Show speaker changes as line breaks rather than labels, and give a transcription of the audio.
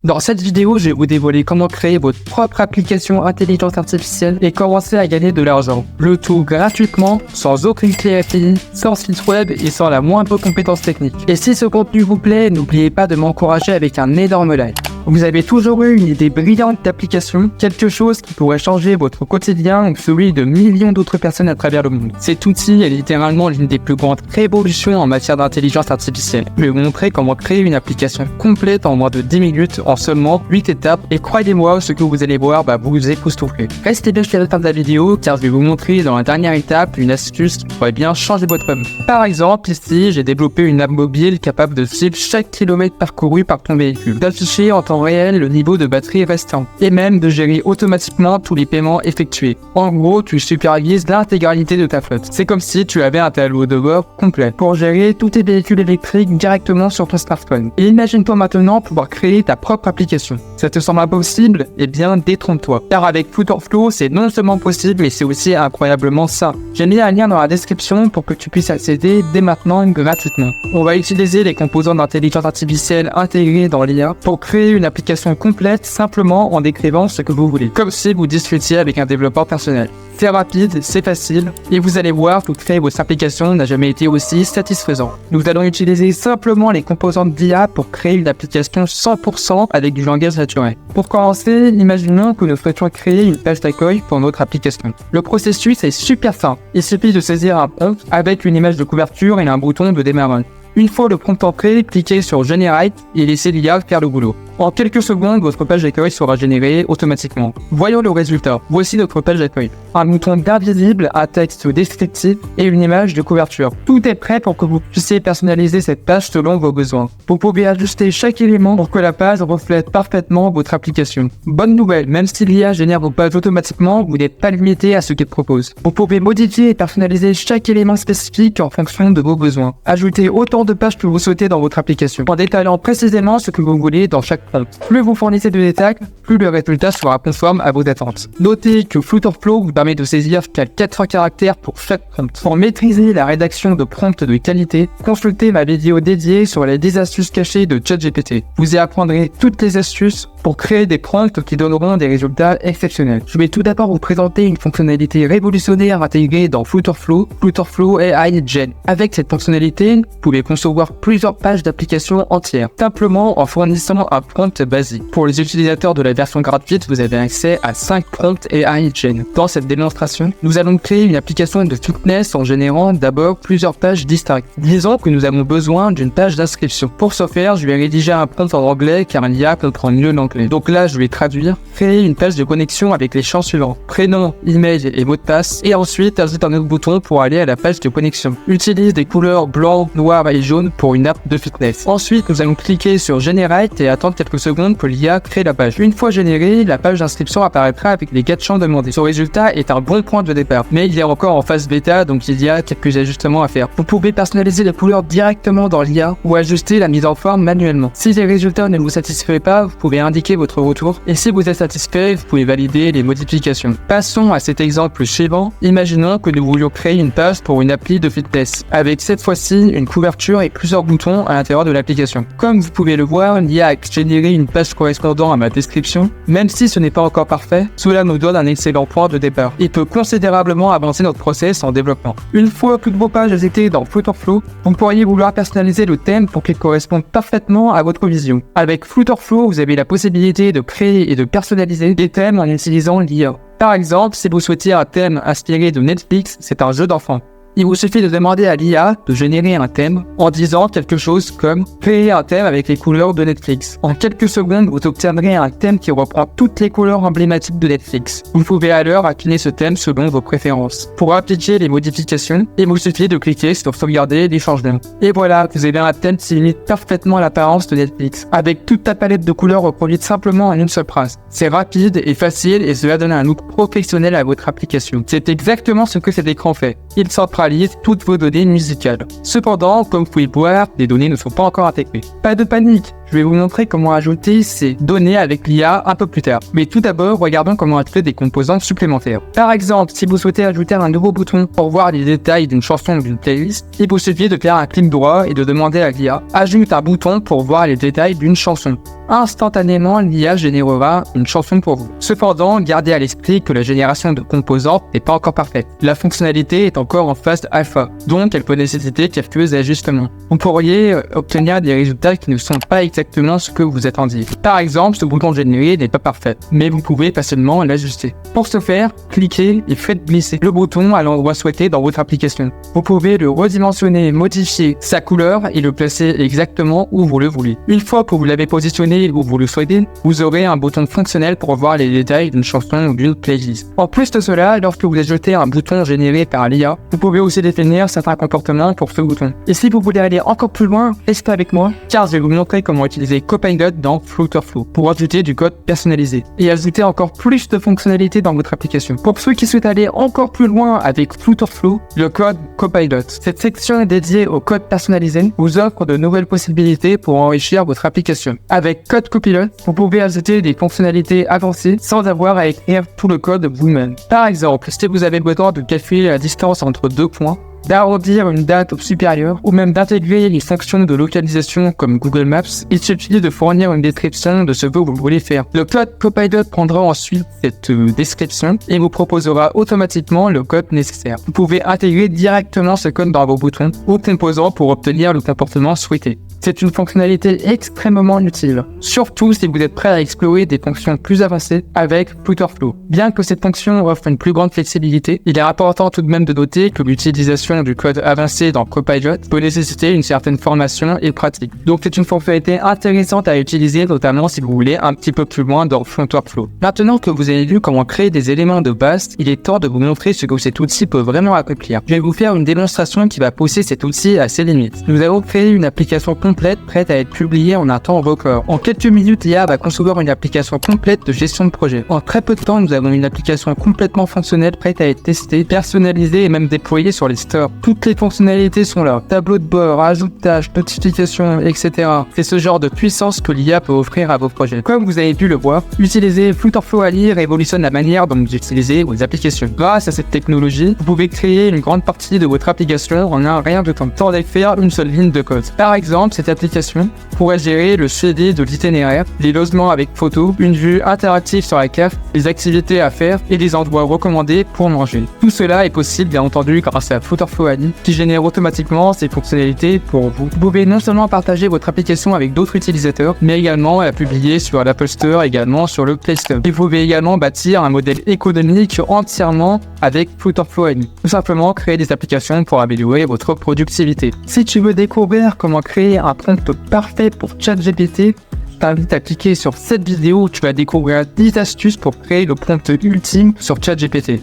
Dans cette vidéo, je vais vous dévoiler comment créer votre propre application intelligence artificielle et commencer à gagner de l'argent. Le tout gratuitement, sans aucune clé API, sans site web et sans la moindre compétence technique. Et si ce contenu vous plaît, n'oubliez pas de m'encourager avec un énorme like. Vous avez toujours eu une idée brillante d'application, quelque chose qui pourrait changer votre quotidien ou celui de millions d'autres personnes à travers le monde. Cet outil est littéralement l'une des plus grandes révolutions en matière d'intelligence artificielle. Je vais vous montrer comment créer une application complète en moins de 10 minutes en seulement 8 étapes et croyez-moi, ce que vous allez voir va vous époustoufler. Restez bien jusqu'à la fin de la vidéo car je vais vous montrer dans la dernière étape une astuce qui pourrait bien changer votre vie. Par exemple, ici, j'ai développé une app mobile capable de suivre chaque kilomètre parcouru par ton véhicule, d'afficher en temps réel le niveau de batterie restant et même de gérer automatiquement tous les paiements effectués. En gros, tu supervises l'intégralité de ta flotte. C'est comme si tu avais un tableau de bord complet pour gérer tous tes véhicules électriques directement sur ton smartphone. Et imagine-toi maintenant pouvoir créer ta propre application. Ça te semble impossible? Eh bien, détrompe-toi. Car avec Flutterflow, c'est non seulement possible, mais c'est aussi incroyablement simple. J'ai mis un lien dans la description pour que tu puisses accéder dès maintenant gratuitement. On va utiliser les composants d'intelligence artificielle intégrés dans l'IA pour créer une application complète simplement en décrivant ce que vous voulez, comme si vous discutiez avec un développeur personnel. C'est rapide, c'est facile, et vous allez voir que créer votre application n'a jamais été aussi satisfaisant. Nous allons utiliser simplement les composantes d'IA pour créer une application 100% avec du langage naturel. Pour commencer, imaginons que nous souhaitions créer une page d'accueil pour notre application. Le processus est super simple. Il suffit de saisir un prompt avec une image de couverture et un bouton de démarrage. Une fois le prompt entré, cliquez sur Generate et laissez l'IA faire le boulot. En quelques secondes, votre page d'accueil sera générée automatiquement. Voyons le résultat. Voici notre page d'accueil. Un bouton bien visible, un texte descriptif et une image de couverture. Tout est prêt pour que vous puissiez personnaliser cette page selon vos besoins. Vous pouvez ajuster chaque élément pour que la page reflète parfaitement votre application. Bonne nouvelle, même si l'IA génère vos pages automatiquement, vous n'êtes pas limité à ce qu'elle propose. Vous pouvez modifier et personnaliser chaque élément spécifique en fonction de vos besoins. Ajoutez autant de pages que vous souhaitez dans votre application, en détaillant précisément ce que vous voulez dans chaque prompt. Plus vous fournissez de détails, plus le résultat sera conforme à vos attentes. Notez que Flutterflow vous permet de saisir jusqu'à 400 caractères pour chaque prompt. Pour maîtriser la rédaction de prompts de qualité, consultez ma vidéo dédiée sur les 10 astuces cachées de ChatGPT. Vous y apprendrez toutes les astuces pour créer des prompts qui donneront des résultats exceptionnels. Je vais tout d'abord vous présenter une fonctionnalité révolutionnaire intégrée dans Flutterflow, Flutterflow AI Gen. Avec cette fonctionnalité, vous pouvez concevoir plusieurs pages d'application entières, simplement en fournissant un prompt basique. Pour les utilisateurs de la version gratuite, vous avez accès à 5 prompts AI Gen. Dans cette démonstration, nous allons créer une application de fitness en générant d'abord plusieurs pages distinctes. Disons que nous avons besoin d'une page d'inscription. Pour ce faire, je vais rédiger un prompt en anglais car l'IA comprend mieux l'anglais. Donc là, je vais traduire, créer une page de connexion avec les champs suivants: prénom, email et mot de passe. Et ensuite, ajoute un autre bouton pour aller à la page de connexion. Utilise des couleurs blanc, noir et jaune pour une app de fitness. Ensuite, nous allons cliquer sur Generate et attendre quelques secondes que l'IA crée la page. Une fois générée, la page d'inscription apparaîtra avec les 4 champs demandés. Ce résultat est un bon point de départ, mais il est encore en phase bêta, donc il y a quelques ajustements à faire. Vous pouvez personnaliser les couleurs directement dans l'IA ou ajuster la mise en forme manuellement. Si les résultats ne vous satisfont pas, vous pouvez indiquer votre retour et si vous êtes satisfait, vous pouvez valider les modifications. Passons à cet exemple suivant. Imaginons que nous voulions créer une page pour une appli de fitness avec cette fois-ci une couverture et plusieurs boutons à l'intérieur de l'application. Comme vous pouvez le voir, l'IA a généré une page correspondant à ma description. Même si ce n'est pas encore parfait, cela nous donne un excellent point de départ. Il peut considérablement avancer notre process en développement. Une fois toutes vos pages étaient dans Flutterflow, vous pourriez vouloir personnaliser le thème pour qu'il corresponde parfaitement à votre vision. Avec Flutterflow, vous avez la possibilité de créer et de personnaliser des thèmes en utilisant l'IA. Par exemple, si vous souhaitez un thème inspiré de Netflix, c'est un jeu d'enfant. Il vous suffit de demander à l'IA de générer un thème en disant quelque chose comme « créer un thème avec les couleurs de Netflix ». En quelques secondes, vous obtiendrez un thème qui reprend toutes les couleurs emblématiques de Netflix. Vous pouvez alors affiner ce thème selon vos préférences. Pour appliquer les modifications, il vous suffit de cliquer sur « sauvegarder les changements ». Et voilà, vous avez un thème qui imite parfaitement l'apparence de Netflix, avec toute ta palette de couleurs reproduite simplement en une seule phrase. C'est rapide et facile et cela donne un look professionnel à votre application. C'est exactement ce que cet écran fait. Il centralise toutes vos données musicales. Cependant, comme vous pouvez voir, les données ne sont pas encore intégrées. Pas de panique, je vais vous montrer comment ajouter ces données avec l'IA un peu plus tard. Mais tout d'abord, regardons comment ajouter des composantes supplémentaires. Par exemple, si vous souhaitez ajouter un nouveau bouton pour voir les détails d'une chanson ou d'une playlist, il vous suffit de faire un clic droit et de demander à l'IA « Ajoute un bouton pour voir les détails d'une chanson ». instantanément l'IA générera une chanson pour vous. Cependant, gardez à l'esprit que la génération de composantes n'est pas encore parfaite. La fonctionnalité est encore en phase alpha, donc elle peut nécessiter quelques ajustements. Vous pourriez obtenir des résultats qui ne sont pas exactement ce que vous attendiez. Par exemple, ce bouton générer n'est pas parfait, mais vous pouvez facilement l'ajuster. Pour ce faire, cliquez et faites glisser le bouton à l'endroit souhaité dans votre application. Vous pouvez le redimensionner, modifier sa couleur et le placer exactement où vous le voulez. Une fois que vous l'avez positionné où vous le souhaitez, vous aurez un bouton fonctionnel pour voir les détails d'une chanson ou d'une playlist. En plus de cela, lorsque vous ajoutez un bouton généré par l'IA, vous pouvez aussi définir certains comportements pour ce bouton. Et si vous voulez aller encore plus loin, restez avec moi, car je vais vous montrer comment utiliser Copilot dans Flutterflow pour ajouter du code personnalisé et ajouter encore plus de fonctionnalités dans votre application. Pour ceux qui souhaitent aller encore plus loin avec Flutterflow, le code Copilot. Cette section dédiée au code personnalisé vous offre de nouvelles possibilités pour enrichir votre application. Avec Code Copilot, vous pouvez ajouter des fonctionnalités avancées sans avoir à écrire tout le code vous-même. Par exemple, si vous avez besoin de calculer la distance entre deux points, d'arrondir une date supérieure ou même d'intégrer les fonctions de localisation comme Google Maps, il suffit de fournir une description de ce que vous voulez faire. Le code Copilot prendra ensuite cette description et vous proposera automatiquement le code nécessaire. Vous pouvez intégrer directement ce code dans vos boutons ou composants pour obtenir le comportement souhaité. C'est une fonctionnalité extrêmement utile, surtout si vous êtes prêt à explorer des fonctions plus avancées avec Flutterflow. Bien que cette fonction offre une plus grande flexibilité, il est important tout de même de noter que l'utilisation du code avancé dans Copilot peut nécessiter une certaine formation et pratique. Donc c'est une fonctionnalité intéressante à utiliser, notamment si vous voulez un petit peu plus loin dans Flutterflow. Maintenant que vous avez vu comment créer des éléments de base, il est temps de vous montrer ce que cet outil peut vraiment accomplir. Je vais vous faire une démonstration qui va pousser cet outil à ses limites. Nous avons créé une application complète prête à être publiée en un temps record. En quelques minutes, l'IA va concevoir une application complète de gestion de projet. En très peu de temps, nous avons une application complètement fonctionnelle prête à être testée, personnalisée et même déployée sur les stores. Toutes les fonctionnalités sont là. Tableau de bord, ajoutage, notification, etc. C'est ce genre de puissance que l'IA peut offrir à vos projets. Comme vous avez pu le voir, utiliser Flutterflow AI révolutionne la manière dont vous utilisez vos applications. Grâce à cette technologie, vous pouvez créer une grande partie de votre application en un rien de temps, sans écrire une seule ligne de code. Par exemple, cette application pourrait gérer le suivi de l'itinéraire, les logements avec photos, une vue interactive sur la carte, les activités à faire et les endroits recommandés pour manger. Tout cela est possible bien entendu grâce à Flutterflow AI qui génère automatiquement ces fonctionnalités pour vous. Vous pouvez non seulement partager votre application avec d'autres utilisateurs, mais également la publier sur l'Apple Store, également sur le Play Store. Et vous pouvez également bâtir un modèle économique entièrement avec Flutterflow AI. Tout simplement créer des applications pour améliorer votre productivité. Si tu veux découvrir comment créer un prompt parfait pour ChatGPT, je t'invite à cliquer sur cette vidéo où tu vas découvrir 10 astuces pour créer le prompt ultime sur ChatGPT.